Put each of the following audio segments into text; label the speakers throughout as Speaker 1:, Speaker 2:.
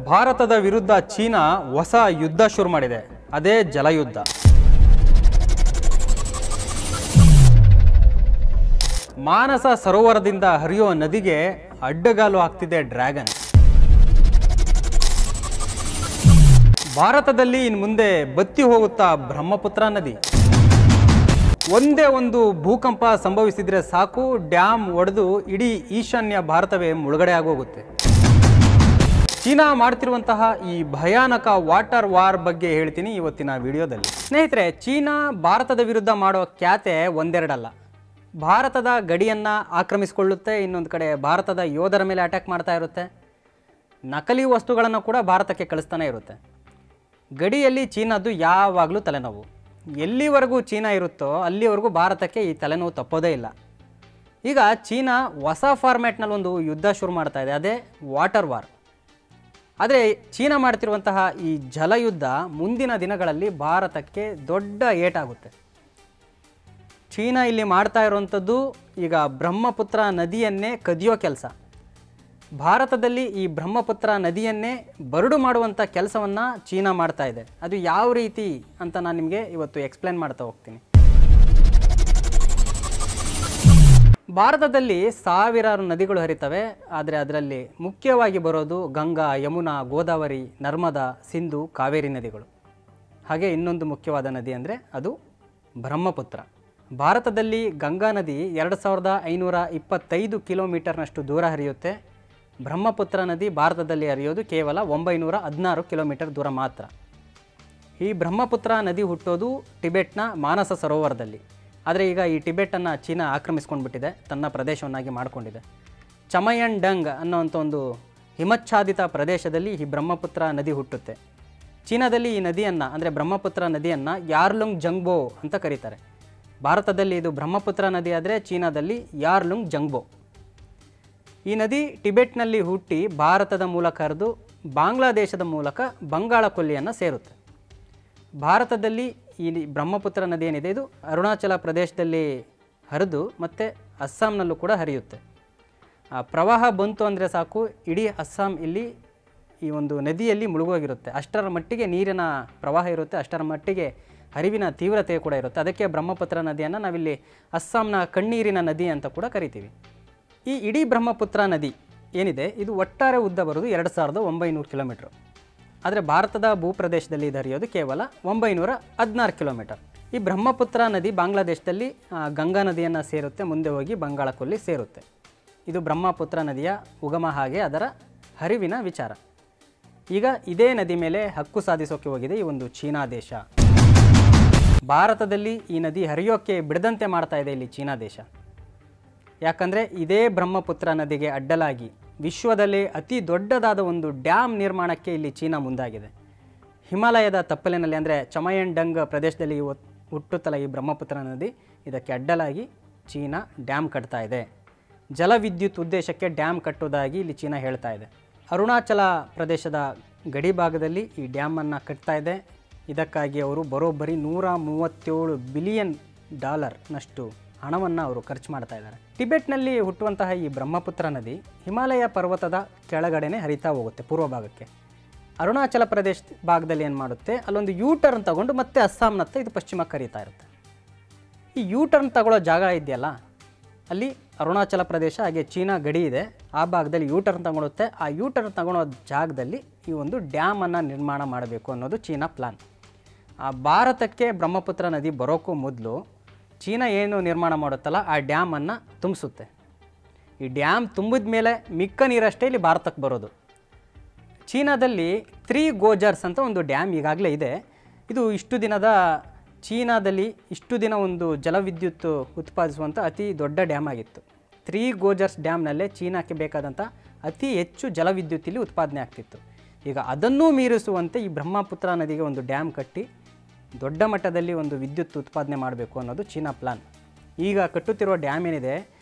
Speaker 1: ಭಾರತದ ವಿರುದ್ಧ ಚೀನಾ ಹೊಸ ಯುದ್ಧ ಶುರು ಮಾಡಿದೆ. ಅದೇ ಜಲಯುದ್ಧ. ಮಾನಸ ಸರೋವರದಿಂದ ಹರಿಯುವ ನದಿಗೆ ಅಡ್ಡಗಾಲು ಹಾಕ್ತಿದೆ ಡ್ರ್ಯಾಗನ್. ಭಾರತದಲ್ಲಿ ಇನ್ನು ಮುಂದೆ ಬತ್ತಿ ಹೋಗುತ್ತಾ ಬ್ರಹ್ಮಪುತ್ರ ನದಿ. ಒಂದೇ ಒಂದು ಭೂಕಂಪ ಸಂಭವಿಸಿದ್ರೆ ಸಾಕು, ಡ್ಯಾಮ್ ಒಡೆದು ಇಡೀ ಈಶಾನ್ಯ ಭಾರತವೇ ಮುಳುಗಡೆ ಆಗೋಗುತ್ತೆ. ಚೀನಾ ಮಾಡ್ತಿರುವಂತಹ ಈ ಭಯಾನಕ ವಾಟರ್ ವಾರ್ ಬಗ್ಗೆ ಹೇಳ್ತೀನಿ ಇವತ್ತಿನ ವಿಡಿಯೋದಲ್ಲಿ. ಸ್ನೇಹಿತರೆ, ಚೀನಾ ಭಾರತದ ವಿರುದ್ಧ ಮಾಡೋ ಖ್ಯಾತೆ ಒಂದೆರಡಲ್ಲ. ಭಾರತದ ಗಡಿಯನ್ನು ಆಕ್ರಮಿಸಿಕೊಳ್ಳುತ್ತೆ, ಇನ್ನೊಂದು ಕಡೆ ಭಾರತದ ಯೋಧರ ಮೇಲೆ ಅಟ್ಯಾಕ್ ಮಾಡ್ತಾ ಇರುತ್ತೆ, ನಕಲಿ ವಸ್ತುಗಳನ್ನು ಕೂಡ ಭಾರತಕ್ಕೆ ಕಳಿಸ್ತಾನೆ ಇರುತ್ತೆ. ಗಡಿಯಲ್ಲಿ ಚೀನಾದ್ದು ಯಾವಾಗಲೂ ತಲೆನೋವು. ಎಲ್ಲಿವರೆಗೂ ಚೀನಾ ಇರುತ್ತೋ ಅಲ್ಲಿವರೆಗೂ ಭಾರತಕ್ಕೆ ಈ ತಲೆನೋವು ತಪ್ಪೋದೇ ಇಲ್ಲ. ಈಗ ಚೀನಾ ಹೊಸ ಫಾರ್ಮ್ಯಾಟ್ನಲ್ಲಿ ಒಂದು ಯುದ್ಧ ಶುರು ಮಾಡ್ತಾ ಇದೆ, ಅದೇ ವಾಟರ್ ವಾರ್. ಆದರೆ ಚೀನಾ ಮಾಡ್ತಿರುವಂತಹ ಈ ಜಲಯುದ್ಧ ಮುಂದಿನ ದಿನಗಳಲ್ಲಿ ಭಾರತಕ್ಕೆ ದೊಡ್ಡ ಏಟಾಗುತ್ತೆ. ಚೀನಾ ಇಲ್ಲಿ ಮಾಡ್ತಾ ಇರುವಂಥದ್ದು ಈಗ ಬ್ರಹ್ಮಪುತ್ರ ನದಿಯನ್ನೇ ಕದಿಯೋ ಕೆಲಸ. ಭಾರತದಲ್ಲಿ ಈ ಬ್ರಹ್ಮಪುತ್ರ ನದಿಯನ್ನೇ ಬರಡು ಮಾಡುವಂಥ ಕೆಲಸವನ್ನು ಚೀನಾ ಮಾಡ್ತಾ ಇದೆ. ಅದು ಯಾವ ರೀತಿ ಅಂತ ನಾನು ನಿಮಗೆ ಇವತ್ತು ಎಕ್ಸ್ಪ್ಲೇನ್ ಮಾಡ್ತಾ ಹೋಗ್ತೀನಿ. ಭಾರತದಲ್ಲಿ ಸಾವಿರಾರು ನದಿಗಳು ಹರಿತವೆ, ಆದರೆ ಅದರಲ್ಲಿ ಮುಖ್ಯವಾಗಿ ಬರೋದು ಗಂಗಾ, ಯಮುನಾ, ಗೋದಾವರಿ, ನರ್ಮದಾ, ಸಿಂಧು, ಕಾವೇರಿ ನದಿಗಳು. ಹಾಗೆ ಇನ್ನೊಂದು ಮುಖ್ಯವಾದ ನದಿ ಅಂದರೆ ಅದು ಬ್ರಹ್ಮಪುತ್ರ. ಭಾರತದಲ್ಲಿ ಗಂಗಾ ನದಿ 2525 ಕಿಲೋಮೀಟರ್ನಷ್ಟು ದೂರ ಹರಿಯುತ್ತೆ. ಬ್ರಹ್ಮಪುತ್ರ ನದಿ ಭಾರತದಲ್ಲಿ ಹರಿಯೋದು ಕೇವಲ 916 ಕಿಲೋಮೀಟರ್ ದೂರ ಮಾತ್ರ. ಈ ಬ್ರಹ್ಮಪುತ್ರ ನದಿ ಹುಟ್ಟೋದು ಟಿಬೆಟ್ನ ಮಾನಸ ಸರೋವರದಲ್ಲಿ. ಆದರೆ ಈಗ ಈ ಟಿಬೆಟನ್ನು ಚೀನಾ ಆಕ್ರಮಿಸ್ಕೊಂಡ್ಬಿಟ್ಟಿದೆ, ತನ್ನ ಪ್ರದೇಶವನ್ನಾಗಿ ಮಾಡಿಕೊಂಡಿದೆ. ಚಮಯನ್ ಡಂಗ್ ಅನ್ನೋವಂಥ ಒಂದು ಹಿಮಚ್ಛಾದಿತ ಪ್ರದೇಶದಲ್ಲಿ ಈ ಬ್ರಹ್ಮಪುತ್ರ ನದಿ ಹುಟ್ಟುತ್ತೆ. ಚೀನಾದಲ್ಲಿ ಈ ನದಿಯನ್ನು ಅಂದರೆ ಬ್ರಹ್ಮಪುತ್ರ ನದಿಯನ್ನು ಯಾರ್ಲುಂಗ್ ಜಂಗ್ಬೋ ಅಂತ ಕರೀತಾರೆ. ಭಾರತದಲ್ಲಿ ಇದು ಬ್ರಹ್ಮಪುತ್ರ ನದಿ ಆದರೆ ಚೀನಾದಲ್ಲಿ ಯಾರ್ಲುಂಗ್ ಜಂಗ್ಬೋ. ಈ ನದಿ ಟಿಬೆಟ್ನಲ್ಲಿ ಹುಟ್ಟಿ ಭಾರತದ ಮೂಲಕ ಹರಿದು ಬಾಂಗ್ಲಾದೇಶದ ಮೂಲಕ ಬಂಗಾಳ ಕೊಲ್ಲಿಯನ್ನು ಸೇರುತ್ತೆ. ಭಾರತದಲ್ಲಿ ಈ ಬ್ರಹ್ಮಪುತ್ರ ನದಿ ಏನಿದೆ ಇದು ಅರುಣಾಚಲ ಪ್ರದೇಶದಲ್ಲಿ ಹರಿದು ಮತ್ತು ಅಸ್ಸಾಂನಲ್ಲೂ ಕೂಡ ಹರಿಯುತ್ತೆ. ಪ್ರವಾಹ ಬಂತು ಅಂದರೆ ಸಾಕು, ಇಡೀ ಅಸ್ಸಾಂ ಇಲ್ಲಿ ಈ ಒಂದು ನದಿಯಲ್ಲಿ ಮುಳುಗೋಗಿರುತ್ತೆ. ಅಷ್ಟರ ಮಟ್ಟಿಗೆ ನೀರಿನ ಪ್ರವಾಹ ಇರುತ್ತೆ, ಅಷ್ಟರ ಮಟ್ಟಿಗೆ ಹರಿವಿನ ತೀವ್ರತೆ ಕೂಡ ಇರುತ್ತೆ. ಅದಕ್ಕೆ ಬ್ರಹ್ಮಪುತ್ರ ನದಿಯನ್ನು ನಾವಿಲ್ಲಿ ಅಸ್ಸಾಂನ ಕಣ್ಣೀರಿನ ನದಿ ಅಂತ ಕೂಡ ಕರಿತೀವಿ. ಈ ಇಡೀ ಬ್ರಹ್ಮಪುತ್ರ ನದಿ ಏನಿದೆ ಇದು ಒಟ್ಟಾರೆ ಉದ್ದ ಬರೋದು 2900 ಕಿಲೋಮೀಟ್ರು. ಆದರೆ ಭಾರತದ ಭೂಪ್ರದೇಶದಲ್ಲಿ ಇದು ಹರಿಯೋದು ಕೇವಲ 916 ಕಿಲೋಮೀಟರ್. ಈ ಬ್ರಹ್ಮಪುತ್ರ ನದಿ ಬಾಂಗ್ಲಾದೇಶದಲ್ಲಿ ಗಂಗಾ ನದಿಯನ್ನು ಸೇರುತ್ತೆ, ಮುಂದೆ ಹೋಗಿ ಬಂಗಾಳ ಕೊಲ್ಲಿ ಸೇರುತ್ತೆ. ಇದು ಬ್ರಹ್ಮಪುತ್ರ ನದಿಯ ಉಗಮ, ಹಾಗೆ ಅದರ ಹರಿವಿನ ವಿಚಾರ. ಈಗ ಇದೇ ನದಿ ಮೇಲೆ ಹಕ್ಕು ಸಾಧಿಸೋಕೆ ಹೋಗಿದೆ ಈ ಒಂದು ಚೀನಾ ದೇಶ. ಭಾರತದಲ್ಲಿ ಈ ನದಿ ಹರಿಯೋಕ್ಕೆ ಬಿಡದಂತೆ ಮಾಡ್ತಾ ಇದೆ ಇಲ್ಲಿ ಚೀನಾ ದೇಶ. ಯಾಕಂದರೆ ಇದೇ ಬ್ರಹ್ಮಪುತ್ರ ನದಿಗೆ ಅಡ್ಡಲಾಗಿ ವಿಶ್ವದಲ್ಲೇ ಅತಿ ದೊಡ್ಡದಾದ ಒಂದು ಡ್ಯಾಮ್ ನಿರ್ಮಾಣಕ್ಕೆ ಇಲ್ಲಿ ಚೀನಾ ಮುಂದಾಗಿದೆ. ಹಿಮಾಲಯದ ತಪ್ಪಲಿನಲ್ಲಿ ಅಂದರೆ ಚಮಯನ್ ಡಂಗ್ ಪ್ರದೇಶದಲ್ಲಿ ಹುಟ್ಟುತ್ತಲ್ಲ ಈ ಬ್ರಹ್ಮಪುತ್ರ ನದಿ, ಇದಕ್ಕೆ ಅಡ್ಡಲಾಗಿ ಚೀನಾ ಡ್ಯಾಮ್ ಕಟ್ತಾ ಇದೆ. ಜಲವಿದ್ಯುತ್ ಉದ್ದೇಶಕ್ಕೆ ಡ್ಯಾಮ್ ಕಟ್ಟುವುದಾಗಿ ಇಲ್ಲಿ ಚೀನಾ ಹೇಳ್ತಾ ಇದೆ. ಅರುಣಾಚಲ ಪ್ರದೇಶದ ಗಡಿ ಭಾಗದಲ್ಲಿ ಈ ಡ್ಯಾಮನ್ನು ಕಟ್ತಾ ಇದೆ. ಇದಕ್ಕಾಗಿ ಅವರು ಬರೋಬ್ಬರಿ $137 ಬಿಲಿಯನ್ ಹಣವನ್ನು ಅವರು ಖರ್ಚು ಮಾಡ್ತಾ ಇದ್ದಾರೆ. ಟಿಬೆಟ್ನಲ್ಲಿ ಹುಟ್ಟುವಂತಹ ಈ ಬ್ರಹ್ಮಪುತ್ರ ನದಿ ಹಿಮಾಲಯ ಪರ್ವತದ ಕೆಳಗಡೆನೇ ಹರಿತಾ ಹೋಗುತ್ತೆ ಪೂರ್ವ ಭಾಗಕ್ಕೆ. ಅರುಣಾಚಲ ಪ್ರದೇಶ ಭಾಗದಲ್ಲಿ ಏನು ಮಾಡುತ್ತೆ, ಅಲ್ಲೊಂದು ಯೂಟರ್ನ್ ತಗೊಂಡು ಮತ್ತೆ ಅಸ್ಸಾಂನತ್ತ ಇದು ಪಶ್ಚಿಮಕ್ಕೆ ಹರಿತಾ ಇರುತ್ತೆ. ಈ ಯೂಟರ್ನ್ ತಗೊಳ್ಳೋ ಜಾಗ ಇದೆಯಲ್ಲ, ಅಲ್ಲಿ ಅರುಣಾಚಲ ಪ್ರದೇಶ ಹಾಗೆ ಚೀನಾ ಗಡಿ ಇದೆ, ಆ ಭಾಗದಲ್ಲಿ ಯೂಟರ್ನ್ ತಗೊಳುತ್ತೆ. ಆ ಯೂಟರ್ನ್ ತಗೊಳ್ಳೋ ಜಾಗದಲ್ಲಿ ಈ ಒಂದು ಡ್ಯಾಮನ್ನು ನಿರ್ಮಾಣ ಮಾಡಬೇಕು ಅನ್ನೋದು ಚೀನಾ ಪ್ಲಾನ್. ಭಾರತಕ್ಕೆ ಬ್ರಹ್ಮಪುತ್ರ ನದಿ ಬರೋಕ್ಕೂ ಮೊದಲು ಚೀನಾ ಏನು ನಿರ್ಮಾಣ ಮಾಡುತ್ತಲ್ಲ ಆ ಡ್ಯಾಮನ್ನು ತುಂಬಿಸುತ್ತೆ. ಈ ಡ್ಯಾಮ್ ತುಂಬಿದ ಮೇಲೆ ಮಿಕ್ಕ ನೀರಷ್ಟೇ ಇಲ್ಲಿ ಭಾರತಕ್ಕೆ ಬರೋದು. ಚೀನಾದಲ್ಲಿ 3 ಗೋಜರ್ಸ್ ಅಂತ ಒಂದು ಡ್ಯಾಮ್ ಈಗಾಗಲೇ ಇದೆ. ಇದು ಚೀನಾದಲ್ಲಿ ಇಷ್ಟು ದಿನ ಒಂದು ಜಲವಿದ್ಯುತ್ ಉತ್ಪಾದಿಸುವಂಥ ಅತಿ ದೊಡ್ಡ ಡ್ಯಾಮ್ ಆಗಿತ್ತು. 3 ಗೋಜರ್ಸ್ ಡ್ಯಾಮ್ನಲ್ಲೇ ಚೀನಾಕ್ಕೆ ಬೇಕಾದಂಥ ಅತಿ ಹೆಚ್ಚು ಜಲವಿದ್ಯುತ್ ಇಲ್ಲಿ ಉತ್ಪಾದನೆ ಆಗ್ತಿತ್ತು. ಈಗ ಅದನ್ನೂ ಮೀರಿಸುವಂತೆ ಈ ಬ್ರಹ್ಮಪುತ್ರ ನದಿಗೆ ಒಂದು ಡ್ಯಾಮ್ ಕಟ್ಟಿ ದೊಡ್ಡ ಮಟ್ಟದಲ್ಲಿ ಒಂದು ವಿದ್ಯುತ್ ಉತ್ಪಾದನೆ ಮಾಡಬೇಕು ಅನ್ನೋದು ಚೀನಾ ಪ್ಲಾನ್. ಈಗ ಕಟ್ಟುತ್ತಿರುವ ಡ್ಯಾಮ್ ಏನಿದೆ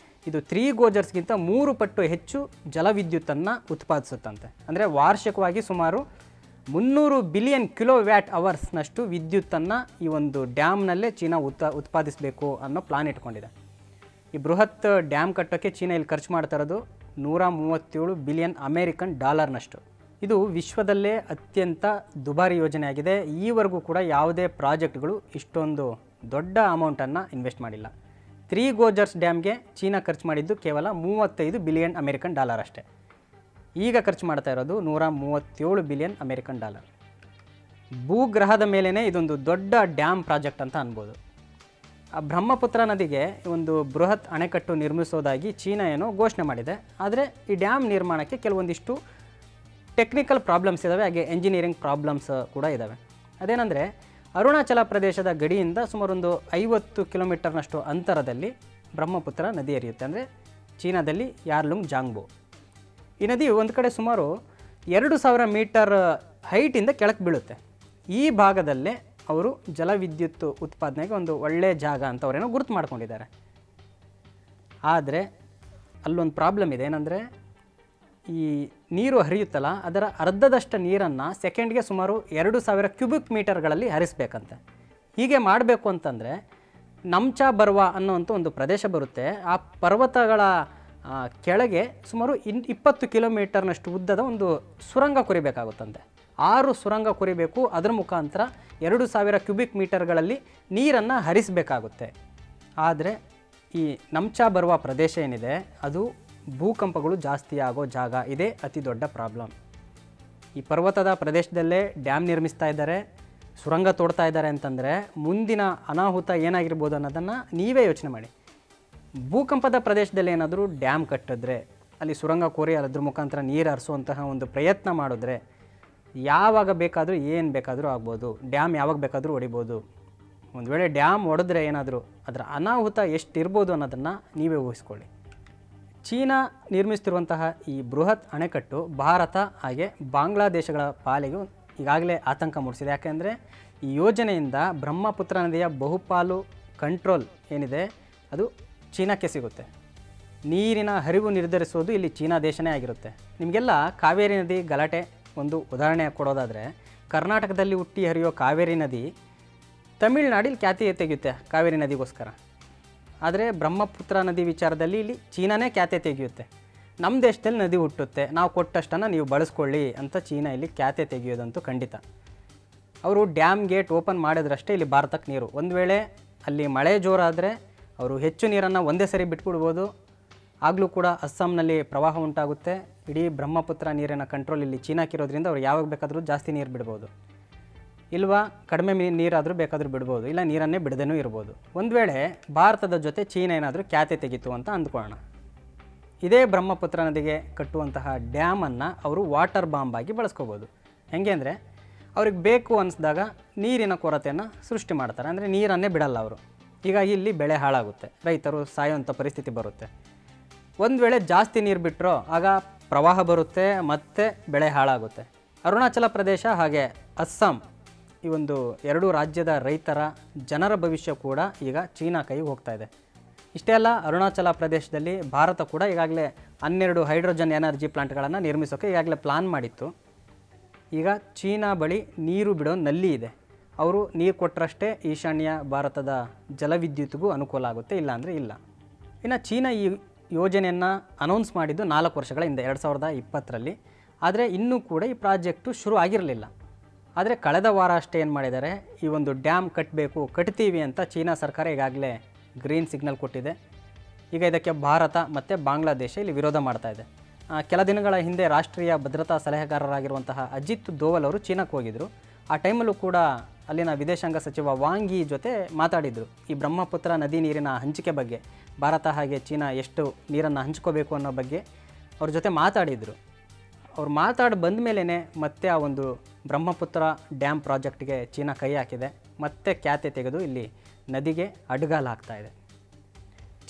Speaker 1: ಇದು 3 ಗೋಜರ್ಸ್ಗಿಂತ 3 ಪಟ್ಟು ಹೆಚ್ಚು ಜಲವಿದ್ಯುತ್ತನ್ನು ಉತ್ಪಾದಿಸುತ್ತಂತೆ. ಅಂದರೆ ವಾರ್ಷಿಕವಾಗಿ ಸುಮಾರು 300 ಬಿಲಿಯನ್ ಕಿಲೋವ್ಯಾಟ್ ಅವರ್ಸ್ನಷ್ಟು ವಿದ್ಯುತ್ತನ್ನು ಈ ಒಂದು ಡ್ಯಾಮ್ನಲ್ಲೇ ಚೀನಾ ಉತ್ಪಾದಿಸಬೇಕು ಅನ್ನೋ ಪ್ಲಾನ್ ಇಟ್ಕೊಂಡಿದೆ. ಈ ಬೃಹತ್ ಡ್ಯಾಮ್ ಕಟ್ಟೋಕ್ಕೆ ಚೀನಾ ಇಲ್ಲಿ ಖರ್ಚು ಮಾಡ್ತಾ ಇರೋದು $137 ಬಿಲಿಯನ್ ಅಮೇರಿಕನ್ ಡಾಲರ್ನಷ್ಟು. ಇದು ವಿಶ್ವದಲ್ಲೇ ಅತ್ಯಂತ ದುಬಾರಿ ಯೋಜನೆಯಾಗಿದೆ. ಈವರೆಗೂ ಕೂಡ ಯಾವುದೇ ಪ್ರಾಜೆಕ್ಟ್ಗಳು ಇಷ್ಟೊಂದು ದೊಡ್ಡ ಅಮೌಂಟನ್ನು ಇನ್ವೆಸ್ಟ್ ಮಾಡಿಲ್ಲ. 3 ಗೋರ್ಜಸ್ ಡ್ಯಾಮ್ಗೆ ಚೀನಾ ಖರ್ಚು ಮಾಡಿದ್ದು ಕೇವಲ $35 ಬಿಲಿಯನ್ ಅಮೆರಿಕನ್ ಡಾಲರ್ ಅಷ್ಟೇ. ಈಗ ಖರ್ಚು ಮಾಡ್ತಾ ಇರೋದು $137 ಬಿಲಿಯನ್ ಅಮೆರಿಕನ್ ಡಾಲರ್. ಭೂಗ್ರಹದ ಮೇಲೇ ಇದೊಂದು ದೊಡ್ಡ ಡ್ಯಾಮ್ ಪ್ರಾಜೆಕ್ಟ್ ಅಂತ ಅನ್ಬೋದು. ಆ ಬ್ರಹ್ಮಪುತ್ರ ನದಿಗೆ ಒಂದು ಬೃಹತ್ ಅಣೆಕಟ್ಟು ನಿರ್ಮಿಸೋದಾಗಿ ಚೀನಾ ಏನೋ ಘೋಷಣೆ ಮಾಡಿದೆ. ಆದರೆ ಈ ಡ್ಯಾಮ್ ನಿರ್ಮಾಣಕ್ಕೆ ಕೆಲವೊಂದಿಷ್ಟು ಟೆಕ್ನಿಕಲ್ ಪ್ರಾಬ್ಲಮ್ಸ್ ಇದ್ದಾವೆ, ಹಾಗೆ ಎಂಜಿನಿಯರಿಂಗ್ ಪ್ರಾಬ್ಲಮ್ಸ್ ಕೂಡ ಇದ್ದಾವೆ. ಅದೇನೆಂದರೆ ಅರುಣಾಚಲ ಪ್ರದೇಶದ ಗಡಿಯಿಂದ ಸುಮಾರೊಂದು 50 ಕಿಲೋಮೀಟರ್ನಷ್ಟು ಅಂತರದಲ್ಲಿ ಬ್ರಹ್ಮಪುತ್ರ ನದಿ ಹರಿಯುತ್ತೆ. ಅಂದರೆ ಚೀನಾದಲ್ಲಿ ಯಾರ್ಲುಂಗ್ ಜಾಂಗ್ಬೋ. ಈ ನದಿ ಒಂದು ಕಡೆ ಸುಮಾರು 2000 ಮೀಟರ್ ಹೈಟಿಂದ ಕೆಳಕ್ಕೆ ಬೀಳುತ್ತೆ. ಈ ಭಾಗದಲ್ಲೇ ಅವರು ಜಲವಿದ್ಯುತ್ ಉತ್ಪಾದನೆಗೆ ಒಂದು ಒಳ್ಳೆಯ ಜಾಗ ಅಂತ ಅವರೇನೋ ಗುರುತು ಮಾಡ್ಕೊಂಡಿದ್ದಾರೆ. ಆದರೆ ಅಲ್ಲೊಂದು ಪ್ರಾಬ್ಲಮ್ ಇದೆ. ಏನಂದರೆ ಈ ನೀರು ಹರಿಯುತ್ತಲ್ಲ, ಅದರ ಅರ್ಧದಷ್ಟು ನೀರನ್ನು ಸೆಕೆಂಡ್ಗೆ ಸುಮಾರು 2000 ಕ್ಯೂಬಿಕ್ ಮೀಟರ್ಗಳಲ್ಲಿ ಹರಿಸಬೇಕಂತೆ. ಹೀಗೆ ಮಾಡಬೇಕು ಅಂತಂದರೆ ನಮ್ಚಾ ಬರ್ವಾ ಅನ್ನೋಂಥ ಒಂದು ಪ್ರದೇಶ ಬರುತ್ತೆ. ಆ ಪರ್ವತಗಳ ಕೆಳಗೆ ಸುಮಾರು 20 ಕಿಲೋಮೀಟರ್ನಷ್ಟು ಉದ್ದದ ಒಂದು ಸುರಂಗ ಕೊರಿಬೇಕಾಗುತ್ತಂತೆ. 6 ಸುರಂಗ ಕೊರಿಬೇಕು. ಅದರ ಮುಖಾಂತರ 2000 ಕ್ಯೂಬಿಕ್ ಮೀಟರ್ಗಳಲ್ಲಿ ನೀರನ್ನು ಹರಿಸಬೇಕಾಗುತ್ತೆ. ಆದರೆ ಈ ನಮ್ಚಾ ಬರ್ವಾ ಪ್ರದೇಶ ಏನಿದೆ ಅದು ಭೂಕಂಪಗಳು ಜಾಸ್ತಿ ಆಗೋ ಜಾಗ. ಇದೇ ಅತಿ ದೊಡ್ಡ ಪ್ರಾಬ್ಲಮ್. ಈ ಪರ್ವತದ ಪ್ರದೇಶದಲ್ಲೇ ಡ್ಯಾಮ್ ನಿರ್ಮಿಸ್ತಾ ಇದ್ದಾರೆ, ಸುರಂಗ ತೋಡ್ತಾ ಇದ್ದಾರೆ ಅಂತಂದರೆ ಮುಂದಿನ ಅನಾಹುತ ಏನಾಗಿರ್ಬೋದು ಅನ್ನೋದನ್ನು ನೀವೇ ಯೋಚನೆ ಮಾಡಿ. ಭೂಕಂಪದ ಪ್ರದೇಶದಲ್ಲಿ ಏನಾದರೂ ಡ್ಯಾಮ್ ಕಟ್ಟಿದ್ರೆ, ಅಲ್ಲಿ ಸುರಂಗ ಕೋರಿ ಅದ್ರ ಮುಖಾಂತರ ನೀರು ಹರಿಸುವಂತಹ ಒಂದು ಪ್ರಯತ್ನ ಮಾಡಿದ್ರೆ ಯಾವಾಗ ಬೇಕಾದರೂ ಏನು ಬೇಕಾದರೂ ಆಗ್ಬೋದು. ಡ್ಯಾಮ್ ಯಾವಾಗ ಬೇಕಾದರೂ ಹೊಡಿಬೋದು. ಒಂದು ವೇಳೆ ಡ್ಯಾಮ್ ಹೊಡೆದ್ರೆ ಏನಾದರೂ ಅದರ ಅನಾಹುತ ಎಷ್ಟಿರ್ಬೋದು ಅನ್ನೋದನ್ನು ನೀವೇ ಊಹಿಸ್ಕೊಳ್ಳಿ. ಚೀನಾ ನಿರ್ಮಿಸ್ತಿರುವಂತಹ ಈ ಬೃಹತ್ ಅಣೆಕಟ್ಟು ಭಾರತ ಹಾಗೆ ಬಾಂಗ್ಲಾದೇಶಗಳ ಪಾಲಿಗೆ ಈಗಾಗಲೇ ಆತಂಕ ಮೂಡಿಸಿದೆ. ಯಾಕೆಂದರೆ ಈ ಯೋಜನೆಯಿಂದ ಬ್ರಹ್ಮಪುತ್ರ ನದಿಯ ಬಹುಪಾಲು ಕಂಟ್ರೋಲ್ ಏನಿದೆ ಅದು ಚೀನಾಕ್ಕೆ ಸಿಗುತ್ತೆ. ನೀರಿನ ಹರಿವು ನಿರ್ಧರಿಸೋದು ಇಲ್ಲಿ ಚೀನಾ ದೇಶನೇ ಆಗಿರುತ್ತೆ. ನಿಮಗೆಲ್ಲ ಕಾವೇರಿ ನದಿ ಗಲಾಟೆ ಒಂದು ಉದಾಹರಣೆ ಕೊಡೋದಾದರೆ, ಕರ್ನಾಟಕದಲ್ಲಿ ಹುಟ್ಟಿ ಹರಿಯೋ ಕಾವೇರಿ ನದಿ ತಮಿಳುನಾಡಿಲ್ಲಿ ಖ್ಯಾತಿ ತೆಗೆಯುತ್ತೆ ಕಾವೇರಿ ನದಿಗೋಸ್ಕರ. ಆದರೆ ಬ್ರಹ್ಮಪುತ್ರ ನದಿ ವಿಚಾರದಲ್ಲಿ ಇಲ್ಲಿ ಚೀನಾನೇ ಖ್ಯಾತೆ ತೆಗೆಯುತ್ತೆ. ನಮ್ಮ ದೇಶದಲ್ಲಿ ನದಿ ಹುಟ್ಟುತ್ತೆ, ನಾವು ಕೊಟ್ಟಷ್ಟನ್ನು ನೀವು ಬಳಸ್ಕೊಳ್ಳಿ ಅಂತ ಚೀನಾ ಇಲ್ಲಿ ಖ್ಯಾತೆ ತೆಗೆಯೋದಂತೂ ಖಂಡಿತ. ಅವರು ಡ್ಯಾಮ್ ಗೇಟ್ ಓಪನ್ ಮಾಡಿದ್ರಷ್ಟೇ ಇಲ್ಲಿ ಭಾರತಕ್ಕೆ ನೀರು. ಒಂದು ವೇಳೆ ಅಲ್ಲಿ ಮಳೆ ಜೋರಾದರೆ ಅವರು ಹೆಚ್ಚು ನೀರನ್ನು ಒಂದೇ ಸರಿ ಬಿಟ್ಬಿಡ್ಬೋದು. ಆಗಲೂ ಕೂಡ ಅಸ್ಸಾಂನಲ್ಲಿ ಪ್ರವಾಹ ಉಂಟಾಗುತ್ತೆ. ಇಡೀ ಬ್ರಹ್ಮಪುತ್ರ ನೀರಿನ ಕಂಟ್ರೋಲ್ ಇಲ್ಲಿ ಚೀನಾಕ್ಕಿರೋದ್ರಿಂದ ಅವ್ರು ಯಾವಾಗ ಬೇಕಾದರೂ ಜಾಸ್ತಿ ನೀರು ಬಿಡ್ಬೋದು, ಇಲ್ವಾ ಕಡಿಮೆ ನೀರಾದರೂ ಬೇಕಾದರೂ ಬಿಡ್ಬೋದು, ಇಲ್ಲ ನೀರನ್ನೇ ಬಿಡದೇನೂ ಇರ್ಬೋದು. ಒಂದು ವೇಳೆ ಭಾರತದ ಜೊತೆ ಚೀನಾ ಏನಾದರೂ ಖ್ಯಾತೆ ತೆಗಿತು ಅಂತ ಅಂದ್ಕೊಳ್ಳೋಣ. ಇದೇ ಬ್ರಹ್ಮಪುತ್ರ ನದಿಗೆ ಕಟ್ಟುವಂತಹ ಡ್ಯಾಮನ್ನು ಅವರು ವಾಟರ್ ಬಾಂಬ್ ಆಗಿ ಬಳಸ್ಕೋಬೋದು. ಹೆಂಗೆ ಅಂದರೆ ಅವ್ರಿಗೆ ಬೇಕು ಅನಿಸಿದಾಗ ನೀರಿನ ಕೊರತೆಯನ್ನು ಸೃಷ್ಟಿ ಮಾಡ್ತಾರೆ. ಅಂದರೆ ನೀರನ್ನೇ ಬಿಡಲ್ಲ ಅವರು. ಹೀಗಾಗಿ ಇಲ್ಲಿ ಬೆಳೆ ಹಾಳಾಗುತ್ತೆ, ರೈತರು ಸಾಯುವಂಥ ಪರಿಸ್ಥಿತಿ ಬರುತ್ತೆ. ಒಂದು ವೇಳೆ ಜಾಸ್ತಿ ನೀರು ಬಿಟ್ಟರೋ ಆಗ ಪ್ರವಾಹ ಬರುತ್ತೆ, ಮತ್ತೆ ಬೆಳೆ ಹಾಳಾಗುತ್ತೆ. ಅರುಣಾಚಲ ಪ್ರದೇಶ ಹಾಗೆ ಅಸ್ಸಾಂ ಈ ಒಂದು 2 ರಾಜ್ಯದ ರೈತರ ಜನರ ಭವಿಷ್ಯ ಕೂಡ ಈಗ ಚೀನಾ ಕೈಗೆ ಹೋಗ್ತಾ ಇದೆ. ಇಷ್ಟೇ ಅಲ್ಲ, ಅರುಣಾಚಲ ಪ್ರದೇಶದಲ್ಲಿ ಭಾರತ ಕೂಡ ಈಗಾಗಲೇ 12 ಹೈಡ್ರೋಜನ್ ಎನರ್ಜಿ ಪ್ಲಾಂಟ್ಗಳನ್ನು ನಿರ್ಮಿಸೋಕ್ಕೆ ಈಗಾಗಲೇ ಪ್ಲಾನ್ ಮಾಡಿತ್ತು. ಈಗ ಚೀನಾ ಬಳಿ ನೀರು ಬಿಡೋ ನಲ್ಲಿ ಇದೆ. ಅವರು ನೀರು ಕೊಟ್ಟರಷ್ಟೇ ಈಶಾನ್ಯ ಭಾರತದ ಜಲವಿದ್ಯುತ್ಗೂ ಅನುಕೂಲ ಆಗುತ್ತೆ, ಇಲ್ಲಾಂದರೆ ಇಲ್ಲ. ಇನ್ನು ಚೀನಾ ಈ ಯೋಜನೆಯನ್ನು ಅನೌನ್ಸ್ ಮಾಡಿದ್ದು 4 ವರ್ಷಗಳ ಹಿಂದೆ 2020ರಲ್ಲಿ. ಆದರೆ ಇನ್ನೂ ಕೂಡ ಈ ಪ್ರಾಜೆಕ್ಟು ಶುರು ಆಗಿರಲಿಲ್ಲ. ಆದರೆ ಕಳೆದ ವಾರ ಅಷ್ಟೇ ಏನು ಮಾಡಿದ್ದಾರೆ, ಈ ಒಂದು ಡ್ಯಾಮ್ ಕಟ್ತೀವಿ ಅಂತ ಚೀನಾ ಸರ್ಕಾರ ಈಗಾಗಲೇ ಗ್ರೀನ್ ಸಿಗ್ನಲ್ ಕೊಟ್ಟಿದೆ. ಈಗ ಇದಕ್ಕೆ ಭಾರತ ಮತ್ತು ಬಾಂಗ್ಲಾದೇಶ ಇಲ್ಲಿ ವಿರೋಧ ಮಾಡ್ತಾ ಇದೆ. ಕೆಲ ದಿನಗಳ ಹಿಂದೆ ರಾಷ್ಟ್ರೀಯ ಭದ್ರತಾ ಸಲಹೆಗಾರರಾಗಿರುವಂತಹ ಅಜಿತ್ ದೋವಲ್ ಅವರು ಚೀನಾಕ್ಕೆ ಹೋಗಿದ್ದರು. ಆ ಟೈಮಲ್ಲೂ ಕೂಡ ಅಲ್ಲಿನ ವಿದೇಶಾಂಗ ಸಚಿವ ವಾಂಗ್ ಯಿ ಜೊತೆ ಮಾತಾಡಿದರು. ಈ ಬ್ರಹ್ಮಪುತ್ರ ನದಿ ನೀರಿನ ಹಂಚಿಕೆ ಬಗ್ಗೆ, ಭಾರತ ಹಾಗೆ ಚೀನಾ ಎಷ್ಟು ನೀರನ್ನು ಹಂಚ್ಕೋಬೇಕು ಅನ್ನೋ ಬಗ್ಗೆ ಅವ್ರ ಜೊತೆ ಮಾತಾಡಿದರು. ಅವ್ರು ಮಾತಾಡಿ ಬಂದ ಮೇಲೇ ಮತ್ತೆ ಆ ಒಂದು ಬ್ರಹ್ಮಪುತ್ರ ಡ್ಯಾಮ್ ಪ್ರಾಜೆಕ್ಟ್ಗೆ ಚೀನಾ ಕೈ ಹಾಕಿದೆ. ಮತ್ತೆ ಖ್ಯಾತೆ ತೆಗೆದು ಇಲ್ಲಿ ನದಿಗೆ ಅಡ್ಗಾಲು ಹಾಕ್ತಾ ಇದೆ.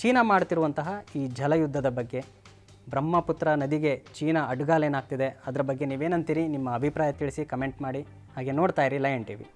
Speaker 1: ಚೀನಾ ಮಾಡ್ತಿರುವಂತಹ ಈ ಜಲಯುದ್ಧದ ಬಗ್ಗೆ, ಬ್ರಹ್ಮಪುತ್ರ ನದಿಗೆ ಚೀನಾ ಅಡ್ಗಾಲೇನಾಗ್ತಿದೆ ಅದರ ಬಗ್ಗೆ ನೀವೇನಂತೀರಿ? ನಿಮ್ಮ ಅಭಿಪ್ರಾಯ ತಿಳಿಸಿ, ಕಮೆಂಟ್ ಮಾಡಿ. ಹಾಗೆ ನೋಡ್ತಾ ಇರಿ ಲಯನ್ ಟಿವಿ.